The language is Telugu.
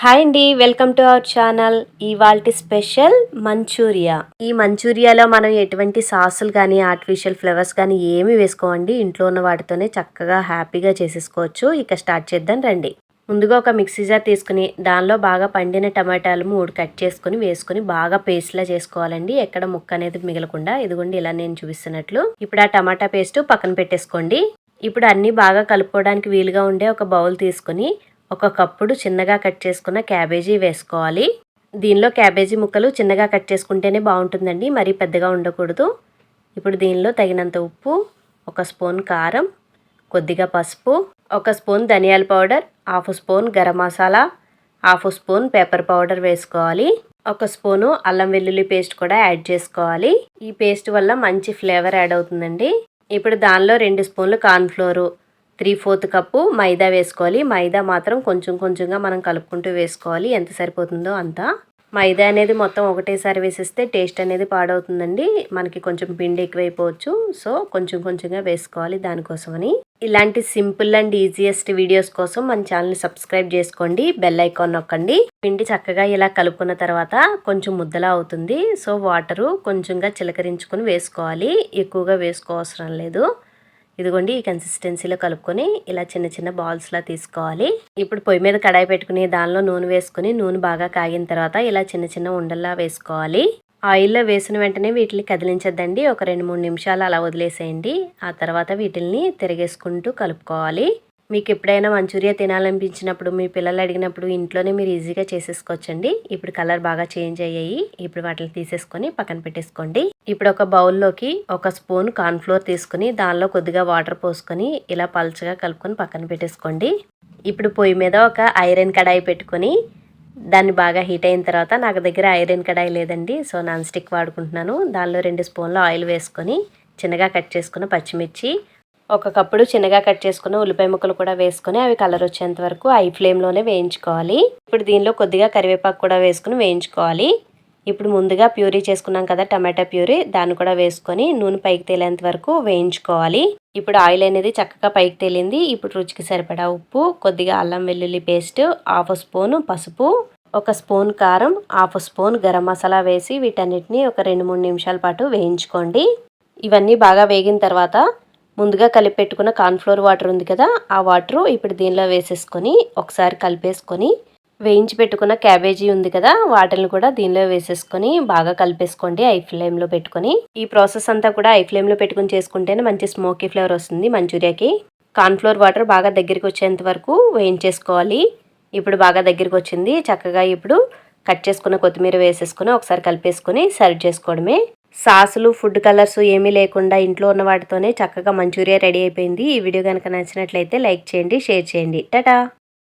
హాయ్ అండి, వెల్కమ్ టు అవర్ ఛానల్. ఇవాల్టి స్పెషల్ మంచూరియా. ఈ మంచూరియాలో మనం ఎటువంటి సాసులు కానీ ఆర్టిఫిషియల్ ఫ్లేవర్స్ కానీ ఏమి వేసుకోవండి. ఇంట్లో ఉన్న వాటితోనే చక్కగా హ్యాపీగా చేసేసుకోవచ్చు. ఇక స్టార్ట్ చేద్దాం రండి. ముందుగా ఒక మిక్సీ జార్ తీసుకుని దానిలో బాగా పండిన టమాటాలు 3 కట్ చేసుకుని వేసుకుని బాగా పేస్ట్లా చేసుకోవాలండి. ఎక్కడ ముక్క అనేది మిగలకుండా. ఇదిగోండి ఇలా నేను చూపిస్తున్నట్లు. ఇప్పుడు ఆ టమాటా పేస్ట్ పక్కన పెట్టేసుకోండి. ఇప్పుడు అన్నీ బాగా కలుపుకోవడానికి వీలుగా ఉండే ఒక బౌల్ తీసుకుని ఒక కప్పుడు చిన్నగా కట్ చేసుకున్న క్యాబేజీ వేసుకోవాలి. దీనిలో క్యాబేజీ ముక్కలు చిన్నగా కట్ చేసుకుంటేనే బాగుంటుందండి, మరీ పెద్దగా ఉండకూడదు. ఇప్పుడు దీనిలో తగినంత ఉప్పు, 1 స్పూన్ కారం, కొద్దిగా పసుపు, 1 స్పూన్ ధనియాల powder, 1/2 spoon garam masala, 1/2 spoon pepper powder వేసుకోవాలి. 1 స్పూను అల్లం వెల్లుల్లి పేస్ట్ కూడా యాడ్ చేసుకోవాలి. ఈ పేస్ట్ వల్ల మంచి ఫ్లేవర్ యాడ్ అవుతుందండి. ఇప్పుడు దానిలో 2 స్పూన్లు కార్న్ఫ్లోరు, 3/4 కప్పు మైదా వేసుకోవాలి. మైదా మాత్రం కొంచెం కొంచెంగా మనం కలుపుకుంటూ వేసుకోవాలి. ఎంత సరిపోతుందో అంత. మైదా అనేది మొత్తం ఒకటేసారి వేసేస్తే టేస్ట్ అనేది పాడవుతుందండి. మనకి కొంచెం పిండి ఎక్కువైపోవచ్చు. సో కొంచెం కొంచెంగా వేసుకోవాలి దానికోసమని. ఇలాంటి సింపుల్ అండ్ ఈజియెస్ట్ వీడియోస్ కోసం మన ఛానల్ని సబ్స్క్రైబ్ చేసుకోండి. బెల్ ఐకాన్ నొక్కండి. పిండి చక్కగా ఇలా కలుపుకున్న తర్వాత కొంచెం ముద్దలా అవుతుంది. సో వాటరు కొంచెంగా చిలకరించుకొని వేసుకోవాలి. ఎక్కువగా వేసుకోవసరం లేదు. ఇదిగోండి ఈ కన్సిస్టెన్సీలో కలుపుకొని ఇలా చిన్న చిన్న బాల్స్లా తీసుకోవాలి. ఇప్పుడు పొయ్యి మీద కడాయి పెట్టుకుని దానిలో నూనె వేసుకుని నూనె బాగా కాగిన తర్వాత ఇలా చిన్న చిన్న ఉండల్లా వేసుకోవాలి. ఆయిల్లో వేసిన వెంటనే వీటిని కదిలించద్దండి. ఒక 2-3 నిమిషాలు అలా వదిలేసేయండి. ఆ తర్వాత వీటిల్ని తిరిగేసుకుంటూ కలుపుకోవాలి. మీకు ఎప్పుడైనా మంచూరియా తినాలనిపించినప్పుడు మీ పిల్లలు అడిగినప్పుడు ఇంట్లోనే మీరు ఈజీగా చేసేసుకోవచ్చండి. ఇప్పుడు కలర్ బాగా చేంజ్ అయ్యాయి. ఇప్పుడు వాటిని తీసేసుకొని పక్కన పెట్టేసుకోండి. ఇప్పుడు ఒక బౌల్లోకి 1 స్పూన్ కార్న్ఫ్లోర్ తీసుకుని దానిలో కొద్దిగా వాటర్ పోసుకొని ఇలా పల్చగా కలుపుకొని పక్కన పెట్టేసుకోండి. ఇప్పుడు పొయ్యి మీద ఒక ఐరన్ కడాయి పెట్టుకొని దాన్ని బాగా హీట్ అయిన తర్వాత, నాకు దగ్గర ఐరన్ కడాయి లేదండి, సో నాన్ స్టిక్ వాడుకుంటున్నాను. దానిలో 2 స్పూన్లు ఆయిల్ వేసుకొని చిన్నగా కట్ చేసుకున్న పచ్చిమిర్చి, 1 కప్పుడు చిన్నగా కట్ చేసుకున్న ఉల్లిపాయ ముక్కలు కూడా వేసుకొని అవి కలర్ వచ్చేంత వరకు హై ఫ్లేమ్లోనే వేయించుకోవాలి. ఇప్పుడు దీనిలో కొద్దిగా కరివేపాకు కూడా వేసుకుని వేయించుకోవాలి. ఇప్పుడు ముందుగా ప్యూరీ చేసుకున్నాం కదా టమాటా ప్యూరీ, దాన్ని కూడా వేసుకొని నూనె పైకి తేలేంత వరకు వేయించుకోవాలి. ఇప్పుడు ఆయిల్ అనేది చక్కగా పైకి తేలింది. ఇప్పుడు రుచికి సరిపడా ఉప్పు, కొద్దిగా అల్లం వెల్లుల్లి పేస్ట్, 1/2 స్పూను పసుపు, 1 స్పూన్ కారం, 1/2 స్పూన్ గరం మసాలా వేసి వీటన్నిటిని ఒక 2-3 నిమిషాల పాటు వేయించుకోండి. ఇవన్నీ బాగా వేగిన తర్వాత ముందుగా కలిపి పెట్టుకున్న కార్న్ఫ్లోర్ వాటర్ ఉంది కదా, ఆ వాటరు ఇప్పుడు దీనిలో వేసేసుకొని ఒకసారి కలిపేసుకొని వేయించి పెట్టుకున్న క్యాబేజీ ఉంది కదా, వాటిని కూడా దీనిలో వేసేసుకొని బాగా కలిపేసుకోండి ఐ ఫ్లేమ్లో పెట్టుకొని. ఈ ప్రాసెస్ అంతా కూడా ఐ ఫ్లేమ్లో పెట్టుకుని చేసుకుంటేనే మంచి స్మోకీ ఫ్లేవర్ వస్తుంది మంచూరియాకి. కార్న్ఫ్లోర్ వాటర్ బాగా దగ్గరికి వచ్చేంత వరకు వేయించేసుకోవాలి. ఇప్పుడు బాగా దగ్గరికి వచ్చింది. చక్కగా ఇప్పుడు కట్ చేసుకున్న కొత్తిమీర వేసేసుకొని ఒకసారి కలిపేసుకొని సర్వ్ చేసుకోవడమే. సాసులు, ఫుడ్ కలర్స్ ఏమీ లేకుండా ఇంట్లో ఉన్న వాటితోనే చక్కగా మంచూరియా రెడీ అయిపోయింది. ఈ వీడియో కనుక నచ్చినట్లయితే లైక్ చేయండి, షేర్ చేయండి. టాటా.